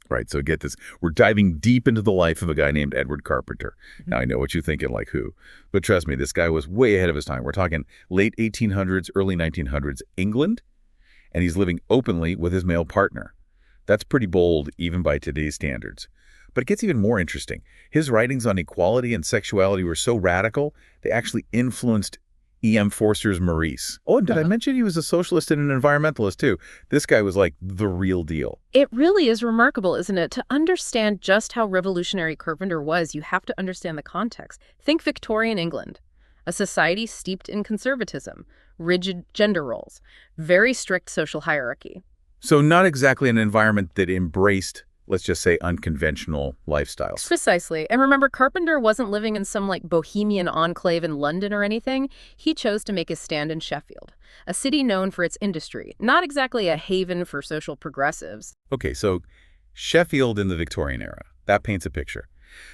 Right, so get this. We're diving deep into the life of a guy named Edward Carpenter. Now, I know what you're thinking, like who? But trust me, this guy was way ahead of his time. We're talking late 1800s, early 1900s, England, and he's living openly with his male partner. That's pretty bold, even by today's standards. But it gets even more interesting. His writings on equality and sexuality were so radical, they actually influenced E.M. Forster's Maurice. Oh, and did I mention he was a socialist and an environmentalist, too? This guy was like the real deal. It really is remarkable, isn't it? To understand just how revolutionary Carpenter was, you have to understand the context. Think Victorian England, a society steeped in conservatism, rigid gender roles, very strict social hierarchy. So not exactly an environment that embraced, let's just say, unconventional lifestyles. Precisely. And remember, Carpenter wasn't living in some, bohemian enclave in London or anything. He chose to make his stand in Sheffield, a city known for its industry, not exactly a haven for social progressives. Okay, so Sheffield in the Victorian era, that paints a picture.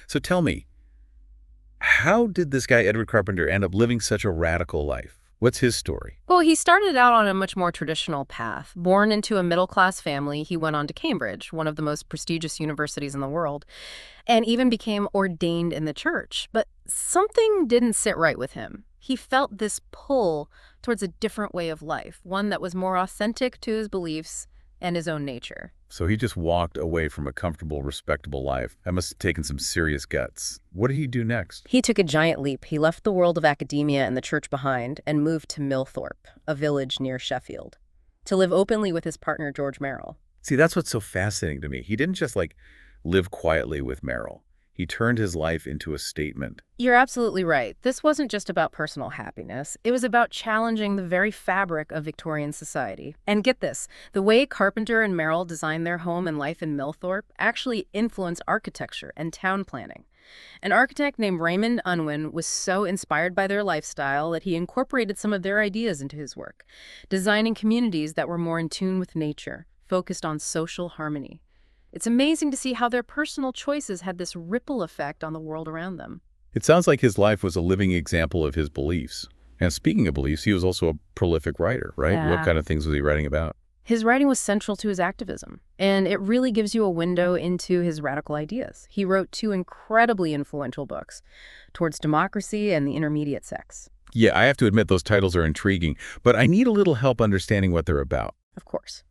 So tell me, how did this guy, Edward Carpenter, end up living such a radical life? What's his story? Well, he started out on a much more traditional path. Born into a middle-class family, he went on to Cambridge, one of the most prestigious universities in the world, and even became ordained in the church. But something didn't sit right with him. He felt this pull towards a different way of life, one that was more authentic to his beliefs and his own nature. So he just walked away from a comfortable, respectable life. That must have taken some serious guts. What did he do next? He took a giant leap. He left the world of academia and the church behind and moved to Millthorpe, a village near Sheffield, to live openly with his partner, George Merrill. See, that's what's so fascinating to me. He didn't just, live quietly with Merrill. He turned his life into a statement. You're absolutely right. This wasn't just about personal happiness. It was about challenging the very fabric of Victorian society. And get this, the way Carpenter and Merrill designed their home and life in Millthorpe actually influenced architecture and town planning. An architect named Raymond Unwin was so inspired by their lifestyle that he incorporated some of their ideas into his work, designing communities that were more in tune with nature, focused on social harmony. It's amazing to see how their personal choices had this ripple effect on the world around them. It sounds like his life was a living example of his beliefs. And speaking of beliefs, he was also a prolific writer, right? Yeah. What kind of things was he writing about? His writing was central to his activism, and it really gives you a window into his radical ideas. He wrote 2 incredibly influential books, Towards Democracy and The Intermediate Sex. Yeah, I have to admit those titles are intriguing, but I need a little help understanding what they're about. Of course.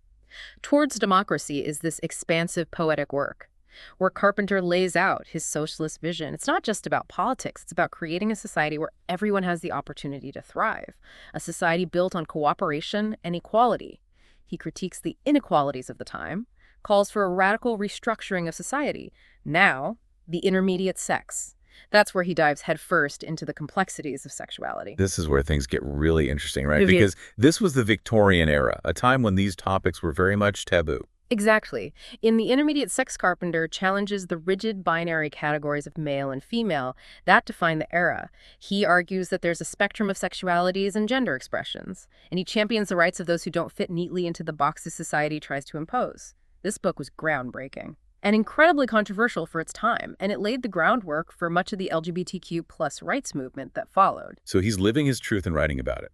Towards Democracy is this expansive poetic work where Carpenter lays out his socialist vision. It's not just about politics. It's about creating a society where everyone has the opportunity to thrive, a society built on cooperation and equality. He critiques the inequalities of the time, calls for a radical restructuring of society. Now, the intermediate sex. That's where he dives headfirst into the complexities of sexuality. This is where things get really interesting, right? Because this was the Victorian era, a time when these topics were very much taboo. Exactly. In The Intermediate Sex, Carpenter challenges the rigid binary categories of male and female that define the era. He argues that there's a spectrum of sexualities and gender expressions, and he champions the rights of those who don't fit neatly into the boxes society tries to impose. This book was groundbreaking and incredibly controversial for its time, and it laid the groundwork for much of the LGBTQ plus rights movement that followed. So he's living his truth and writing about it,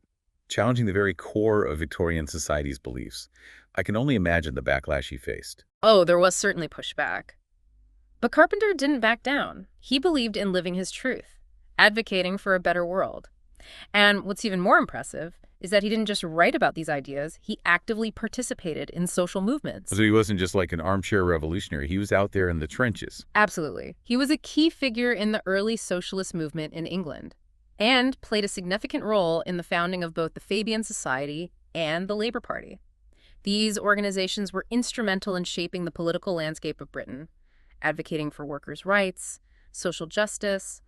challenging the very core of Victorian society's beliefs. I can only imagine the backlash he faced. Oh, there was certainly pushback. But Carpenter didn't back down. He believed in living his truth, advocating for a better world. And what's even more impressive is that he didn't just write about these ideas, he actively participated in social movements. So he wasn't just like an armchair revolutionary. He was out there in the trenches. Absolutely. He was a key figure in the early socialist movement in England and played a significant role in the founding of both the Fabian Society and the Labour Party. These organizations were instrumental in shaping the political landscape of Britain, advocating for workers' rights, social justice,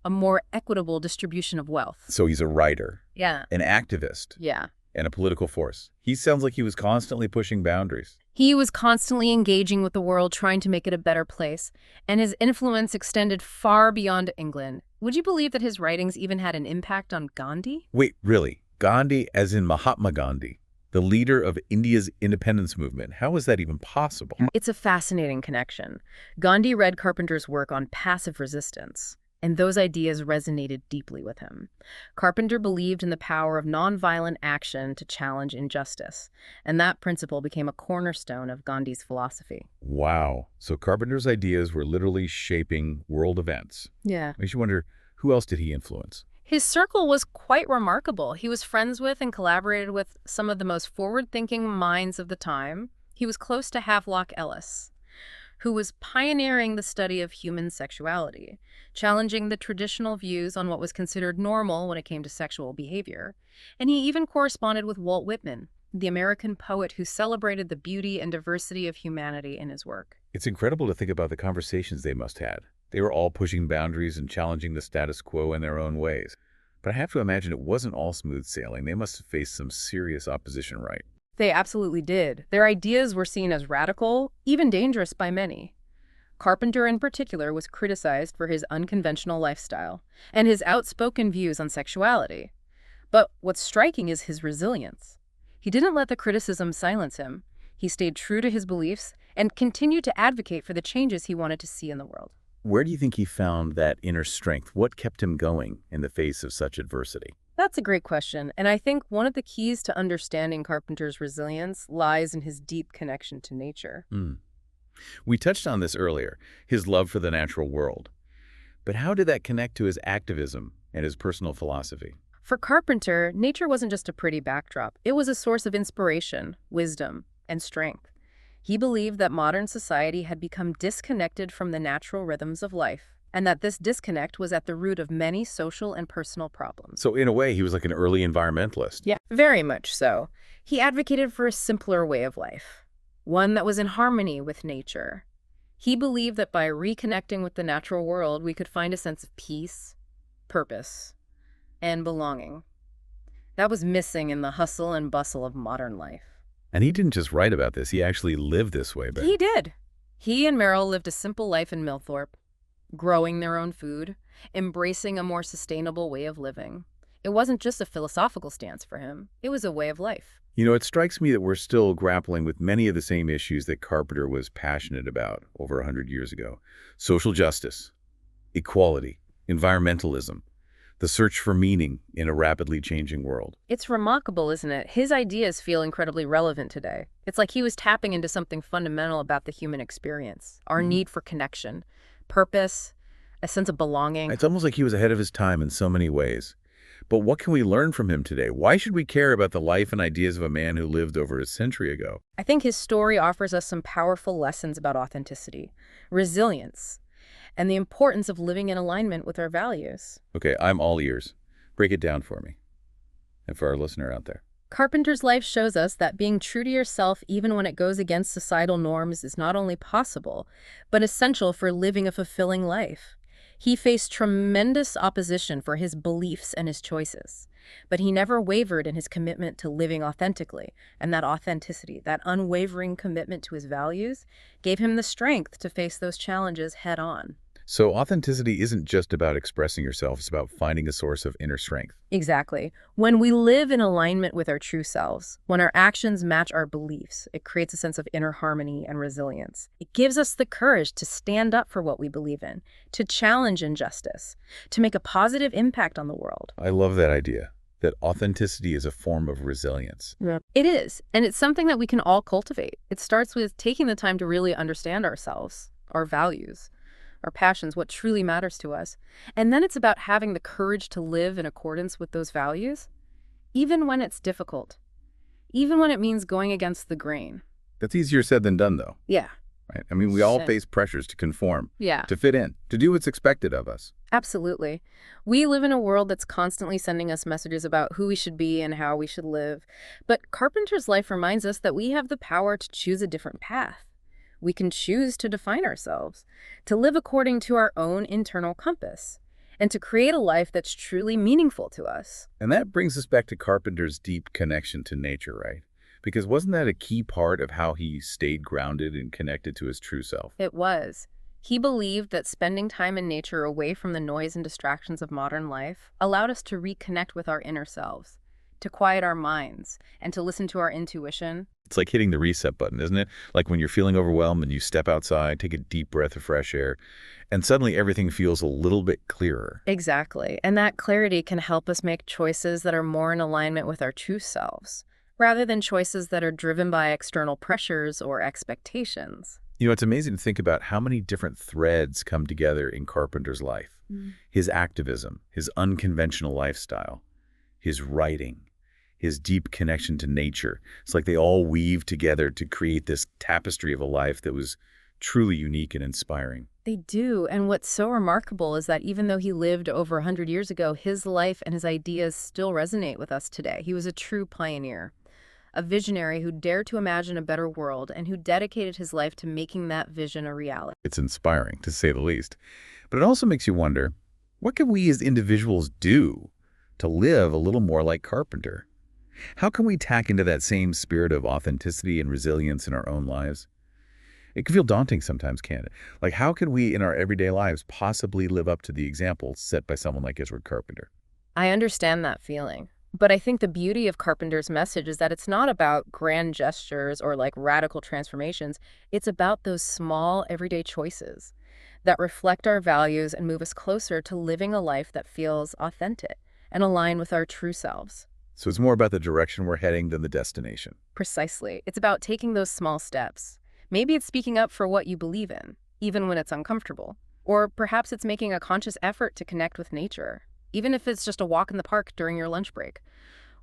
a more equitable distribution of wealth. So he's a writer, Yeah. an activist, Yeah. and a political force. He sounds like he was constantly pushing boundaries. He was constantly engaging with the world, trying to make it a better place, and his influence extended far beyond England. Would you believe that his writings even had an impact on Gandhi? Wait, really? Gandhi, as in Mahatma Gandhi, the leader of India's independence movement. How is that even possible? It's a fascinating connection. Gandhi read Carpenter's work on passive resistance, And those ideas resonated deeply with him. Carpenter believed in the power of nonviolent action to challenge injustice, and that principle became a cornerstone of Gandhi's philosophy. Wow. So Carpenter's ideas were literally shaping world events. Yeah. Makes you wonder, who else did he influence? His circle was quite remarkable. He was friends with and collaborated with some of the most forward-thinking minds of the time. He was close to Havelock Ellis, who was pioneering the study of human sexuality, challenging the traditional views on what was considered normal when it came to sexual behavior. And he even corresponded with Walt Whitman, the American poet who celebrated the beauty and diversity of humanity in his work. It's incredible to think about the conversations they must have had. They were all pushing boundaries and challenging the status quo in their own ways. But I have to imagine it wasn't all smooth sailing. They must have faced some serious opposition, right? They absolutely did. Their ideas were seen as radical, even dangerous by many. Carpenter, in particular, was criticized for his unconventional lifestyle and his outspoken views on sexuality. But what's striking is his resilience. He didn't let the criticism silence him. He stayed true to his beliefs and continued to advocate for the changes he wanted to see in the world. Where do you think he found that inner strength? What kept him going in the face of such adversity? That's a great question, and I think one of the keys to understanding Carpenter's resilience lies in his deep connection to nature. We touched on this earlier, his love for the natural world. But how did that connect to his activism and his personal philosophy? For Carpenter, nature wasn't just a pretty backdrop. It was a source of inspiration, wisdom, and strength. He believed that modern society had become disconnected from the natural rhythms of life, and that this disconnect was at the root of many social and personal problems. So in a way, he was like an early environmentalist. Yeah, very much so. He advocated for a simpler way of life, one that was in harmony with nature. He believed that by reconnecting with the natural world, we could find a sense of peace, purpose, and belonging. That was missing in the hustle and bustle of modern life. And he didn't just write about this, he actually lived this way. He did. He and Merrill lived a simple life in Millthorpe, growing their own food, embracing a more sustainable way of living. It wasn't just a philosophical stance for him. It was a way of life. You know, it strikes me that we're still grappling with many of the same issues that Carpenter was passionate about over 100 years ago. Social justice, equality, environmentalism, the search for meaning in a rapidly changing world. It's remarkable, isn't it? His ideas feel incredibly relevant today. It's like he was tapping into something fundamental about the human experience, our need for connection, purpose, a sense of belonging. It's almost like he was ahead of his time in so many ways. But what can we learn from him today? Why should we care about the life and ideas of a man who lived over a century ago? I think his story offers us some powerful lessons about authenticity, resilience, and the importance of living in alignment with our values. Okay, I'm all ears. Break it down for me and for our listener out there. Carpenter's life shows us that being true to yourself, even when it goes against societal norms, is not only possible, but essential for living a fulfilling life. He faced tremendous opposition for his beliefs and his choices, but he never wavered in his commitment to living authentically, and that authenticity, that unwavering commitment to his values, gave him the strength to face those challenges head on. So authenticity isn't just about expressing yourself, it's about finding a source of inner strength. Exactly. When we live in alignment with our true selves, when our actions match our beliefs, it creates a sense of inner harmony and resilience. It gives us the courage to stand up for what we believe in, to challenge injustice, to make a positive impact on the world. I love that idea, that authenticity is a form of resilience. It is, and it's something that we can all cultivate. It starts with taking the time to really understand ourselves, our values, our passions, what truly matters to us. And then it's about having the courage to live in accordance with those values, even when it's difficult, even when it means going against the grain. That's easier said than done, though. Yeah. Right? I mean, we all face pressures to conform, Yeah. to fit in, to do what's expected of us. Absolutely. We live in a world that's constantly sending us messages about who we should be and how we should live. But Carpenter's life reminds us that we have the power to choose a different path. We can choose to define ourselves, to live according to our own internal compass, and to create a life that's truly meaningful to us. And that brings us back to Carpenter's deep connection to nature, right? Because wasn't that a key part of how he stayed grounded and connected to his true self? It was. He believed that spending time in nature away from the noise and distractions of modern life allowed us to reconnect with our inner selves, to quiet our minds, and to listen to our intuition. It's like hitting the reset button, isn't it? Like when you're feeling overwhelmed and you step outside, take a deep breath of fresh air, and suddenly everything feels a little bit clearer. Exactly. And that clarity can help us make choices that are more in alignment with our true selves, rather than choices that are driven by external pressures or expectations. It's amazing to think about how many different threads come together in Carpenter's life. His activism, his unconventional lifestyle, his writing, his deep connection to nature. It's like they all weave together to create this tapestry of a life that was truly unique and inspiring. They do. And what's so remarkable is that even though he lived over 100 years ago, his life and his ideas still resonate with us today. He was a true pioneer, a visionary who dared to imagine a better world and who dedicated his life to making that vision a reality. It's inspiring, to say the least. But it also makes you wonder, what can we as individuals do to live a little more like Carpenter? How can we tack into that same spirit of authenticity and resilience in our own lives? It can feel daunting sometimes, can't it? Like, how can we in our everyday lives possibly live up to the example set by someone like Edward Carpenter? I understand that feeling. But I think the beauty of Carpenter's message is that it's not about grand gestures or like radical transformations. It's about those small, everyday choices that reflect our values and move us closer to living a life that feels authentic and aligned with our true selves. So it's more about the direction we're heading than the destination. Precisely. It's about taking those small steps. Maybe it's speaking up for what you believe in, even when it's uncomfortable. Or perhaps it's making a conscious effort to connect with nature, even if it's just a walk in the park during your lunch break.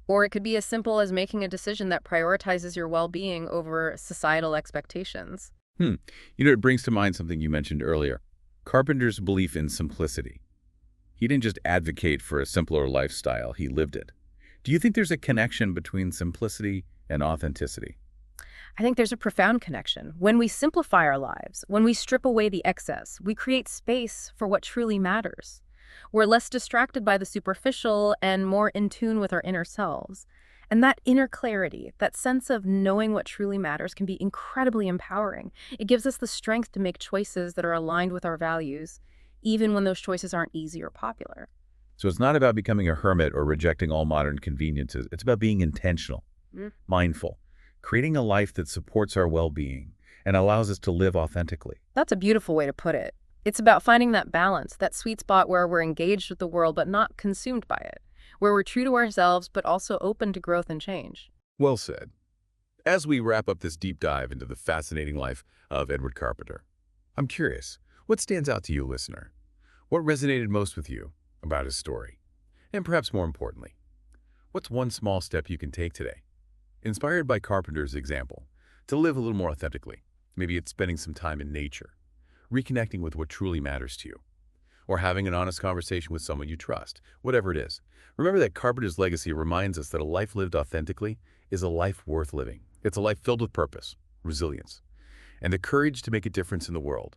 Or it could be as simple as making a decision that prioritizes your well-being over societal expectations. It brings to mind something you mentioned earlier, Carpenter's belief in simplicity. He didn't just advocate for a simpler lifestyle, he lived it. Do you think there's a connection between simplicity and authenticity? I think there's a profound connection. When we simplify our lives, when we strip away the excess, we create space for what truly matters. We're less distracted by the superficial and more in tune with our inner selves. And that inner clarity, that sense of knowing what truly matters, can be incredibly empowering. It gives us the strength to make choices that are aligned with our values, even when those choices aren't easy or popular. So it's not about becoming a hermit or rejecting all modern conveniences. It's about being intentional, mindful, creating a life that supports our well-being and allows us to live authentically. That's a beautiful way to put it. It's about finding that balance, that sweet spot where we're engaged with the world but not consumed by it, where we're true to ourselves but also open to growth and change. Well said. As we wrap up this deep dive into the fascinating life of Edward Carpenter, I'm curious, what stands out to you, listener? What resonated most with you about his story? And perhaps more importantly, what's one small step you can take today, inspired by Carpenter's example, to live a little more authentically? Maybe it's spending some time in nature, reconnecting with what truly matters to you, or having an honest conversation with someone you trust, whatever it is. Remember that Carpenter's legacy reminds us that a life lived authentically is a life worth living. It's a life filled with purpose, resilience, and the courage to make a difference in the world.